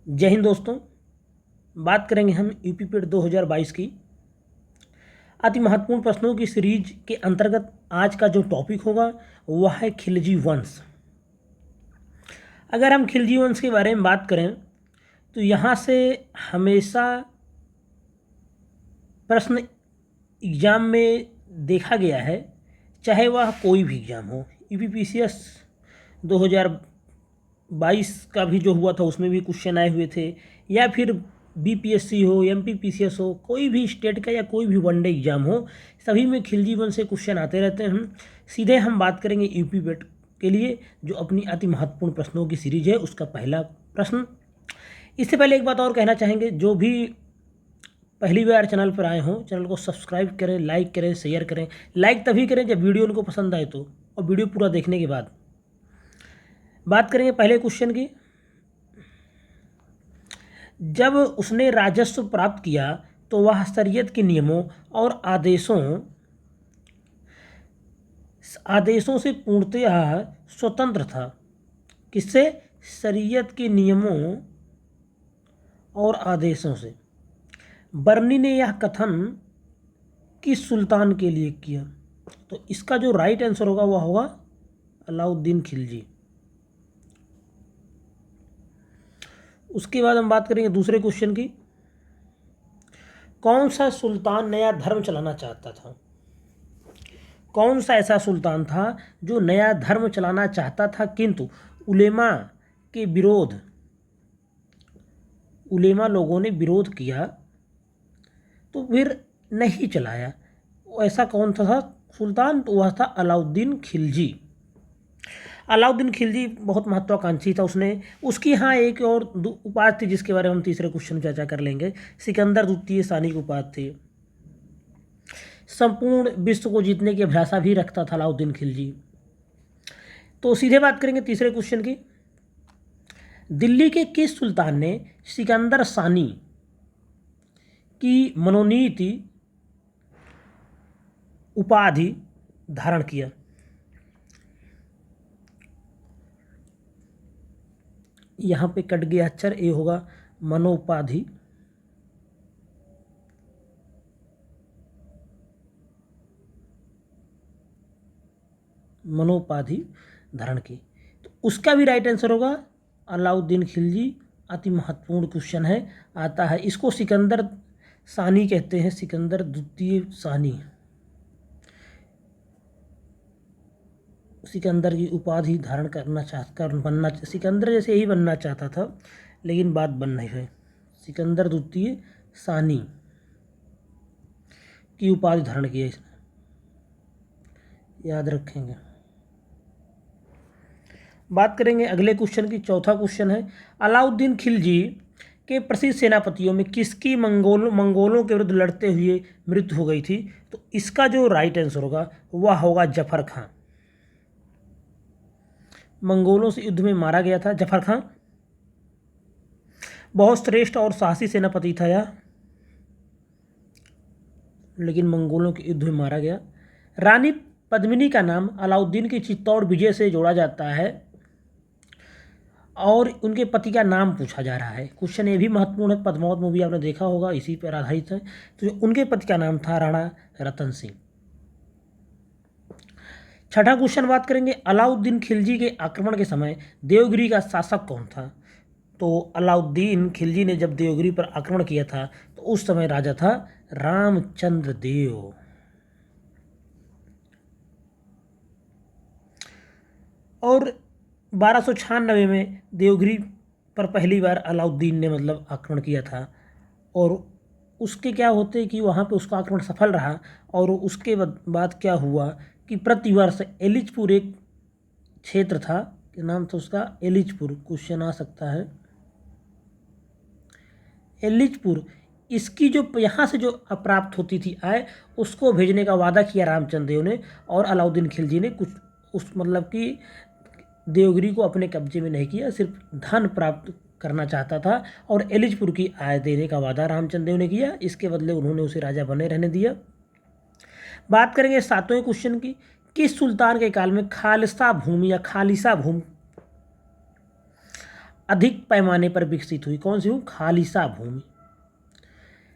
जय हिंद दोस्तों। बात करेंगे हम यूपी पेट 2022 की अति महत्वपूर्ण प्रश्नों की सीरीज के अंतर्गत आज का जो टॉपिक होगा वह है खिलजी वंश। अगर हम खिलजी वंश के बारे में बात करें तो यहाँ से हमेशा प्रश्न एग्ज़ाम में देखा गया है, चाहे वह कोई भी एग्ज़ाम हो। यूपीपीसीएस 2022 का भी जो हुआ था उसमें भी क्वेश्चन आए हुए थे, या फिर बीपीएससी हो, एमपीपीसीएस हो, कोई भी स्टेट का या कोई भी वनडे एग्ज़ाम हो, सभी में खिलजी वंश से क्वेश्चन आते रहते हैं। सीधे हम बात करेंगे यूपी पेट के लिए जो अपनी अति महत्वपूर्ण प्रश्नों की सीरीज है, उसका पहला प्रश्न। इससे पहले एक बात और कहना चाहेंगे, जो भी पहली बार चैनल पर आए हों चैनल को सब्सक्राइब करें, लाइक करें, शेयर करें। लाइक तभी करें जब वीडियो उनको पसंद आए तो, और वीडियो पूरा देखने के बाद। बात करेंगे पहले क्वेश्चन की। जब उसने राजस्व प्राप्त किया तो वह शरीयत के नियमों और आदेशों से पूर्णतः स्वतंत्र था। किससे? शरीयत के नियमों और आदेशों से। बर्नी ने यह कथन किस सुल्तान के लिए किया? तो इसका जो राइट आंसर होगा वह होगा अलाउद्दीन खिलजी। उसके बाद हम बात करेंगे दूसरे क्वेश्चन की। कौन सा सुल्तान नया धर्म चलाना चाहता था? कौन सा ऐसा सुल्तान था जो नया धर्म चलाना चाहता था किंतु उलेमा लोगों ने विरोध किया तो फिर नहीं चलाया? ऐसा कौन था सुल्तान? तो वह था अलाउद्दीन खिलजी। अलाउद्दीन खिलजी बहुत महत्वाकांक्षी था। उसकी यहाँ एक और उपाधि थी जिसके बारे में हम तीसरे क्वेश्चन में चर्चा कर लेंगे। सिकंदर द्वितीय सानी की उपाधि थी। संपूर्ण विश्व को जीतने की अभिलाषा भी रखता था अलाउद्दीन खिलजी। तो सीधे बात करेंगे तीसरे क्वेश्चन की। दिल्ली के किस सुल्तान ने सिकंदर सानी की मनोनीत उपाधि धारण किया? यहाँ पे कट गया अक्षर, ए होगा मनोपाधि। मनोपाधि धारण की, तो उसका भी राइट आंसर होगा अलाउद्दीन खिलजी। अति महत्वपूर्ण क्वेश्चन है, आता है। इसको सिकंदर सानी कहते हैं, सिकंदर द्वितीय सानी। सिकंदर की उपाधि धारण बनना सिकंदर जैसे ही बनना चाहता था, लेकिन बात बन नहीं है। सिकंदर द्वितीय सानी की उपाधि धारण की है इसने, याद रखेंगे। बात करेंगे अगले क्वेश्चन की। चौथा क्वेश्चन है, अलाउद्दीन खिलजी के प्रसिद्ध सेनापतियों में किसकी मंगोलों के विरुद्ध लड़ते हुए मृत्यु हो गई थी? तो इसका जो राइट आंसर होगा वह होगा जफर खां। मंगोलों से युद्ध में मारा गया था जफर खां। बहुत श्रेष्ठ और साहसी सेनापति था यह, लेकिन मंगोलों के युद्ध में मारा गया। रानी पद्मिनी का नाम अलाउद्दीन की चित्तौड़ विजय से जोड़ा जाता है और उनके पति का नाम पूछा जा रहा है। क्वेश्चन ये भी महत्वपूर्ण है। पद्मावत मूवी आपने देखा होगा, इसी पर आधारित है। तो उनके पति का नाम था राणा रतन सिंह। छठा क्वेश्चन बात करेंगे, अलाउद्दीन खिलजी के आक्रमण के समय देवगिरी का शासक कौन था? तो अलाउद्दीन खिलजी ने जब देवगिरी पर आक्रमण किया था तो उस समय राजा था रामचंद्र देव। और 1296 में देवगिरी पर पहली बार अलाउद्दीन ने आक्रमण किया था, और उसके क्या होते कि वहाँ पे उसका आक्रमण सफल रहा। और उसके बाद क्या हुआ कि प्रतिवर्ष एलिचपुर एक क्षेत्र था, क्या नाम था उसका? एलिचपुर। क्वेश्चन आ सकता है एलिचपुर। इसकी जो यहाँ से जो प्राप्त होती थी आय, उसको भेजने का वादा किया रामचंद्र देव ने, और अलाउद्दीन खिलजी ने कुछ उस कि देवगिरी को अपने कब्जे में नहीं किया, सिर्फ धन प्राप्त करना चाहता था, और एलिचपुर की आय देने का वादा रामचंद्र देव ने किया। इसके बदले उन्होंने उसे राजा बने रहने दिया। बात करेंगे सातवें क्वेश्चन की। किस सुल्तान के काल में खालसा भूमि या खालिसा भूमि अधिक पैमाने पर विकसित हुई। कौन सी भूमि? खालिसा भूमि।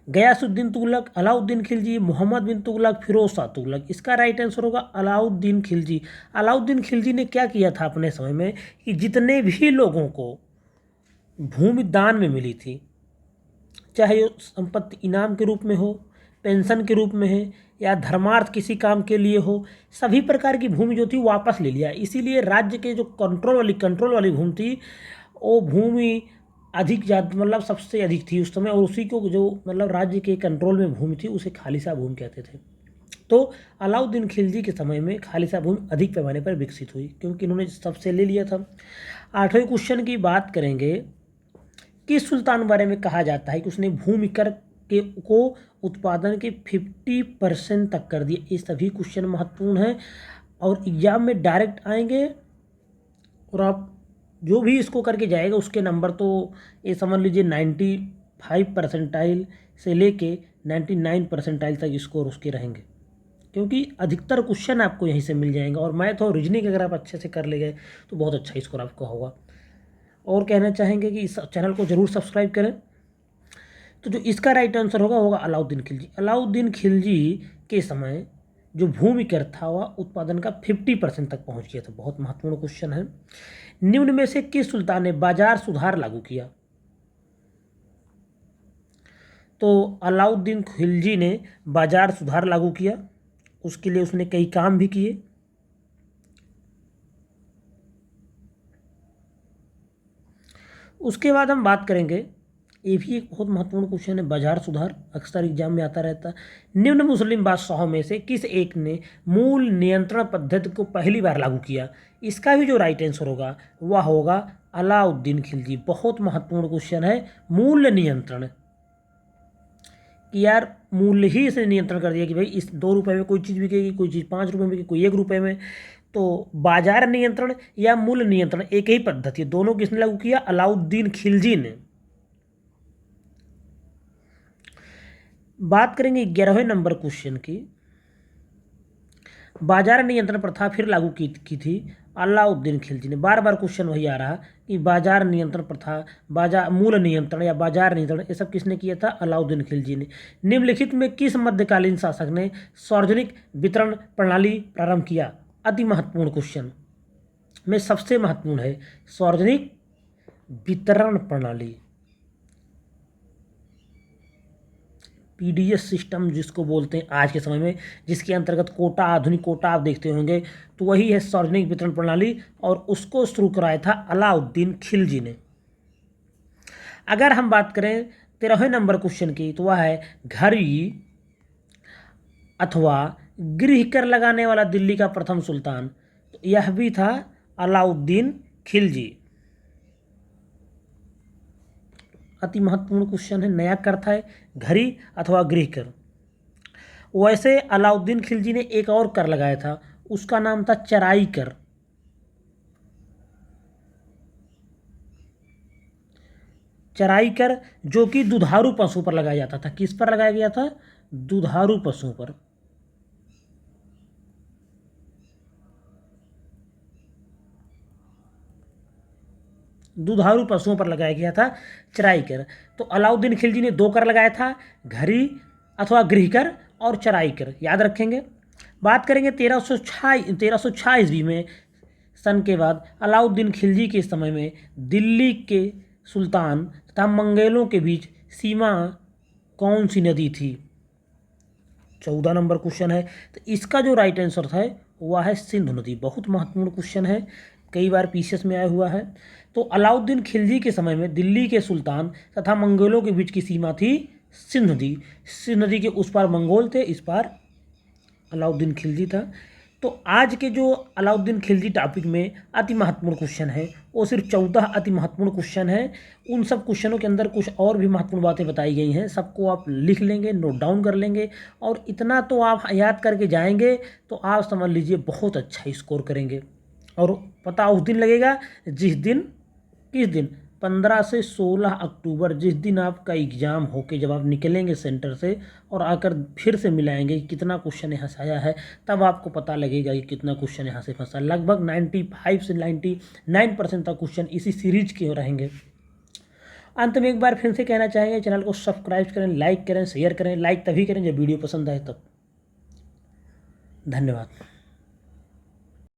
गयासुद्दीन तुगलक, अलाउद्दीन खिलजी, मोहम्मद बिन तुगलक, फिरोज शाह तुगलक। इसका राइट आंसर होगा अलाउद्दीन खिलजी। अलाउद्दीन खिलजी ने क्या किया था अपने समय में कि जितने भी लोगों को भूमि दान में मिली थी, चाहे वो संपत्ति इनाम के रूप में हो, पेंशन के रूप में है, या धर्मार्थ किसी काम के लिए हो, सभी प्रकार की भूमि जो थी वापस ले लिया। इसीलिए राज्य के जो कंट्रोल वाली भूमि थी, वो भूमि अधिक ज़्यादा मतलब सबसे अधिक थी उस समय, और उसी को जो मतलब राज्य के कंट्रोल में भूमि थी उसे खालिसा भूमि कहते थे। तो अलाउद्दीन खिलजी के समय में खालिसा भूमि अधिक पैमाने पर विकसित हुई क्योंकि इन्होंने सबसे ले लिया था। 8वें क्वेश्चन की बात करेंगे। किस सुल्तान बारे में कहा जाता है कि उसने भूमि कर को उत्पादन के 50% तक कर दिया? ये सभी क्वेश्चन महत्वपूर्ण हैं और एग्जाम में डायरेक्ट आएंगे, और आप जो भी इसको करके जाएगा उसके नंबर तो ये समझ लीजिए 95 परसेंटाइल से लेके 99 परसेंटाइल तक स्कोर उसके रहेंगे, क्योंकि अधिकतर क्वेश्चन आपको यहीं से मिल जाएंगे। और मैथ और रीजनिंग अगर आप अच्छे से कर ले गए तो बहुत अच्छा स्कोर आपका होगा। और कहना चाहेंगे कि इस चैनल को ज़रूर सब्सक्राइब करें। तो जो इसका राइट आंसर होगा अलाउद्दीन खिलजी। अलाउद्दीन खिलजी के समय जो भूमि कर था वह उत्पादन का 50% तक पहुंच गया था। बहुत महत्वपूर्ण क्वेश्चन है। निम्न में से किस सुल्तान ने बाजार सुधार लागू किया? तो अलाउद्दीन खिलजी ने बाजार सुधार लागू किया, उसके लिए उसने कई काम भी किए। उसके बाद हम बात करेंगे, ये भी एक बहुत महत्वपूर्ण क्वेश्चन है, बाजार सुधार अक्सर एग्जाम में आता रहता है। निम्न मुस्लिम बादशाहों में से किस एक ने मूल नियंत्रण पद्धति को पहली बार लागू किया? इसका भी जो राइट आंसर होगा वह होगा अलाउद्दीन खिलजी। बहुत महत्वपूर्ण क्वेश्चन है, मूल्य नियंत्रण, कि यार मूल्य ही इसने नियंत्रण कर दिया कि भाई इस 2 रुपये में कोई चीज़ बिकेगी, कोई चीज़ 5 रुपये में बिकेगी, कोई 1 रुपये में। तो बाजार नियंत्रण या मूल्य नियंत्रण एक ही पद्धति है, दोनों किसने लागू किया? अलाउद्दीन खिलजी ने। बात करेंगे 11वें नंबर क्वेश्चन की। बाजार नियंत्रण प्रथा फिर लागू की थी अलाउद्दीन खिलजी ने। बार बार क्वेश्चन वही आ रहा कि बाजार नियंत्रण प्रथा, बाजार मूल्य नियंत्रण या बाजार नियंत्रण, ये सब किसने किया था? अलाउद्दीन खिलजी ने। निम्नलिखित में किस मध्यकालीन शासक ने सार्वजनिक वितरण प्रणाली प्रारंभ किया? अति महत्वपूर्ण क्वेश्चन में सबसे महत्वपूर्ण है सार्वजनिक वितरण प्रणाली, पीडीएस सिस्टम जिसको बोलते हैं आज के समय में, जिसके अंतर्गत कोटा, आधुनिक कोटा आप देखते होंगे, तो वही है सार्वजनिक वितरण प्रणाली, और उसको शुरू कराया था अलाउद्दीन खिलजी ने। अगर हम बात करें 13वें नंबर क्वेश्चन की, तो वह है घड़ी अथवा गृह कर लगाने वाला दिल्ली का प्रथम सुल्तान। तो यह भी था अलाउद्दीन खिलजी। अति महत्वपूर्ण क्वेश्चन है, नया कर था घड़ी अथवा गृह कर। वैसे अलाउद्दीन खिलजी ने एक और कर लगाया था, उसका नाम था चराई कर। चराई कर जो कि दुधारू पशु पर लगाया जाता था। किस पर लगाया गया था? दुधारू पशु पर। दुधारू पशुओं पर लगाया गया था चराई कर। तो अलाउद्दीन खिलजी ने 2 कर लगाया था, घड़ी अथवा गृह कर और चराई कर, याद रखेंगे। बात करेंगे 1306 ईस्वी में, सन के बाद अलाउद्दीन खिलजी के समय में दिल्ली के सुल्तान तथा मंगोलों के बीच सीमा कौन सी नदी थी? 14 नंबर क्वेश्चन है। तो इसका जो राइट आंसर था वह है सिंधु नदी। बहुत महत्वपूर्ण क्वेश्चन है, कई बार पीसीएस में आया हुआ है। तो अलाउद्दीन खिलजी के समय में दिल्ली के सुल्तान तथा मंगोलों के बीच की सीमा थी सिंधु नदी। सिंधु नदी के उस पार मंगोल थे, इस पार अलाउद्दीन खिलजी था। तो आज के जो अलाउद्दीन खिलजी टॉपिक में अति महत्वपूर्ण क्वेश्चन है, वो सिर्फ 14 अति महत्वपूर्ण क्वेश्चन है। उन सब क्वेश्चनों के अंदर कुछ और भी महत्वपूर्ण बातें बताई गई हैं, सबको आप लिख लेंगे, नोट डाउन कर लेंगे, और इतना तो आप याद करके जाएंगे तो आप समझ लीजिए बहुत अच्छा स्कोर करेंगे। और पता उस दिन लगेगा जिस दिन, किस दिन? 15 से 16 अक्टूबर, जिस दिन आपका एग्ज़ाम होके जब आप निकलेंगे सेंटर से और आकर फिर से मिलाएंगे कि कितना क्वेश्चन यहाँ से आया है, तब आपको पता लगेगा कि कितना क्वेश्चन यहाँ से फंसा। लगभग 95 से 99% तक क्वेश्चन इसी सीरीज के रहेंगे। अंत में एक बार फिर से कहना चाहेंगे, चैनल को सब्सक्राइब करें, लाइक करें, शेयर करें। लाइक तभी करें जब वीडियो पसंद आए तब। धन्यवाद।